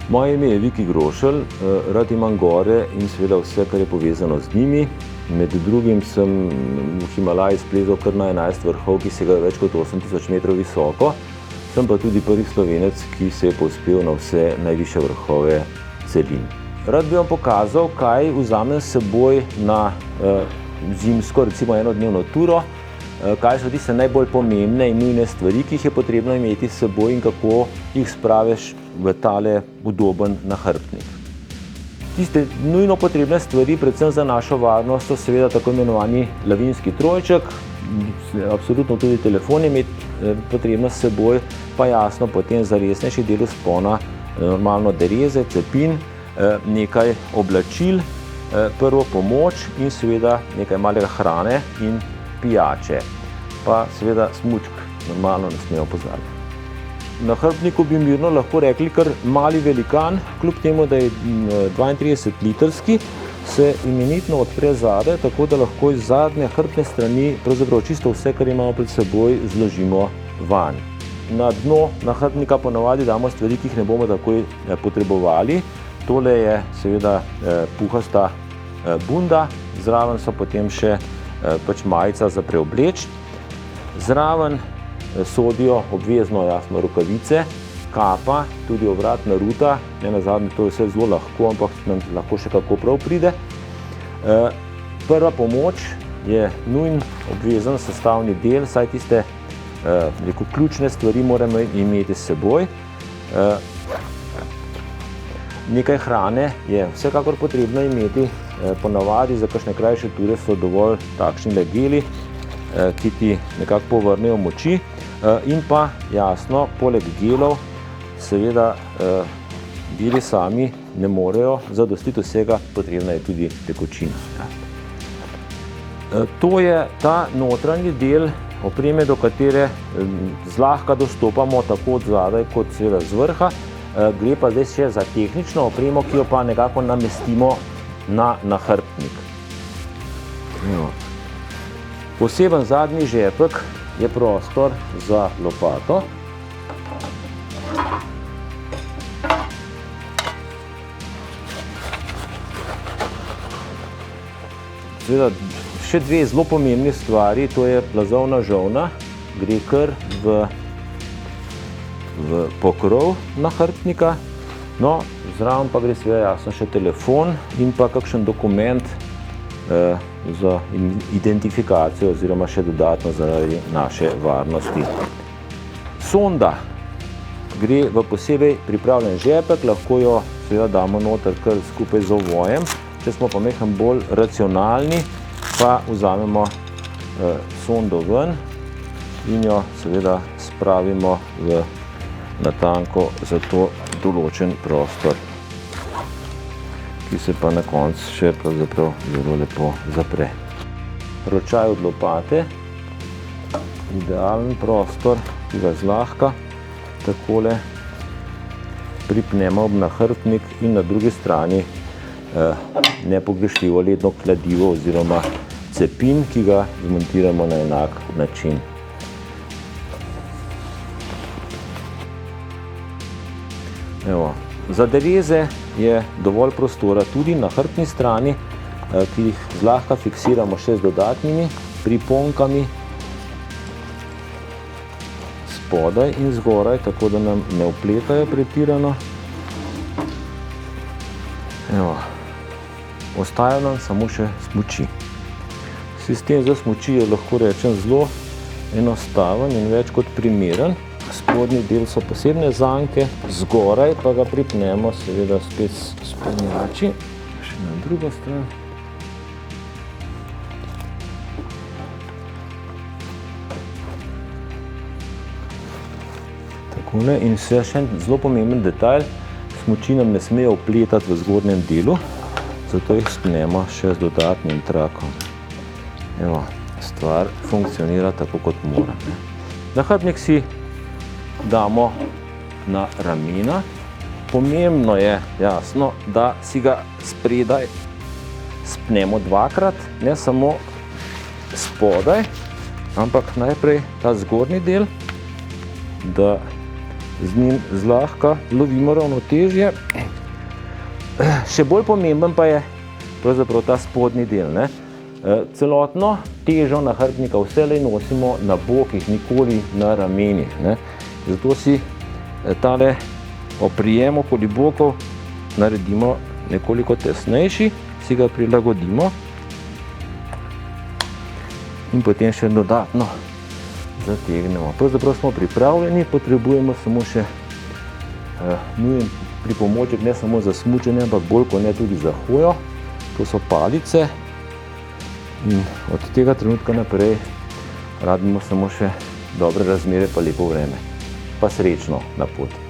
Moje ime je Viki Grošelj, rad imam gore in seveda vse, kar je povezano z njimi. Med drugim sem v Himalaji splezal kar na 11 vrhov, ki segajo več kot 8000 metrov visoko. Sem pa tudi prvi Slovenec, ki se je povzpel na vse najvišje vrhove celin. Rad bi vam pokazal, kaj vzamem s seboj na zimsko, recimo enodnevno turo, kaj so tiste najbolj pomembne in nujne stvari, ki jih je potrebno imeti s seboj in kako jih spraviš v tale udoben nahrbtnik. Tiste nujno potrebne stvari, predvsem za našo varnost, so seveda tako imenovani lavinski trojček, absolutno tudi telefon imeti potrebno s seboj, pa jasno potem za resnejši del vzpona normalno dereze, cepin, nekaj oblačil, prvo pomoč in seveda nekaj malega hrane in pijače, pa seveda smučk normalno ne smemo pozabiti. Na nahrbtniku bi mirno lahko rekli kar mali velikan, kljub temu, da je 32-litrski, se imenitno odpre zadaj, tako da lahko iz zadnje hrbtne strani pravzaprav čisto vse, kar imamo pred seboj, zložimo vanj. Na dno nahrbtnika ponavadi damo stvari, ki jih ne bomo takoj potrebovali. Tole je seveda puhasta bunda, zraven so potem še majica za preobleč. Zraven sodijo obvezno jasno rokavice, kapa, tudi ovratna ruta, nenazadnje to je vse zelo lahko, ampak nam lahko še kako prav pride. Prva pomoč je nujen obvezen sestavni del, saj tiste ključne stvari moramo imeti s seboj. Nekaj hrane je vsekakor potrebno imeti, ponavadi za kakšne krajše ture so dovolj takšni geli, ki ti nekako povrnejo moči in pa jasno, poleg gelov seveda geli sami ne morejo zadostiti vsega, potrebna je tudi tekočina. To je ta notranji del opreme, do katere zlahka dostopamo tako od zadaj kot seveda z vrha. Gre pa zdaj še za tehnično opremo, ki jo pa nekako namestimo na nahrbtnik. Poseben zadnji žepek je prostor za lopato. Seveda še dve zelo pomembni stvari, to je plazovna žolna, gre kar v pokrov nahrbtnika, no, zraven pa gre seveda jasno še telefon in pa kakšen dokument za identifikacijo oziroma še dodatno zaradi naše varnosti. Sonda gre v posebej pripravljen žepek, lahko jo seveda damo noter kar skupaj z ovojem. Če smo pa malo bolj racionalni, pa vzamemo sondo ven in jo seveda spravimo v natanko za to določen prostor, ki se pa na koncu še pravzaprav zelo lepo zapre. Ročaj od lopate, idealen prostor, ki ga zlahka takole pripnemo ob nahrbtnik in na drugi strani nepogrešljivo ledno kladivo oziroma cepin, ki ga zmontiramo na enak način. Za dereze je dovolj prostora tudi na hrbtni strani, ki jih zlahka fiksiramo še z dodatnimi priponkami spodaj in zgoraj, tako da nam ne opletajo pretirano. Ostajajo nam samo še smuči. Sistem za smuči je, lahko rečem, zelo enostaven in več kot primeren. Spodnji del so posebne zanke, zgoraj pa ga pripnemo seveda spet s spremljači, še na drugo stran. Takole in še en zelo pomemben detajl, smuči nam ne smejo opletati v zgornjem delu, zato jih spnemo še z dodatnim trakom. Stvar funkcionira tako, kot mora. Nahrbtnik si damo na ramena. Pomembno je, jasno, da si ga spredaj spnemo dvakrat, ne samo spodaj, ampak najprej ta zgornji del, da z njim zlahka lovimo ravnotežje. Še bolj pomemben pa je pravzaprav ta spodnji del, ne. Celotno težo nahrbtnika vselej nosimo na bokih, nikoli na ramenih, ne. Zato si tale oprijem okoli bokov naredimo nekoliko tesnejši, si ga prilagodimo in potem še dodatno zategnemo. Pravzaprav smo pripravljeni, potrebujemo samo še nujen pripomoček, ne samo za smučanje, ampak bolj kot ne tudi za hojo. To so palice in od tega trenutka naprej rabimo samo še dobre razmere pa lepo vreme. Pa srečno na pot.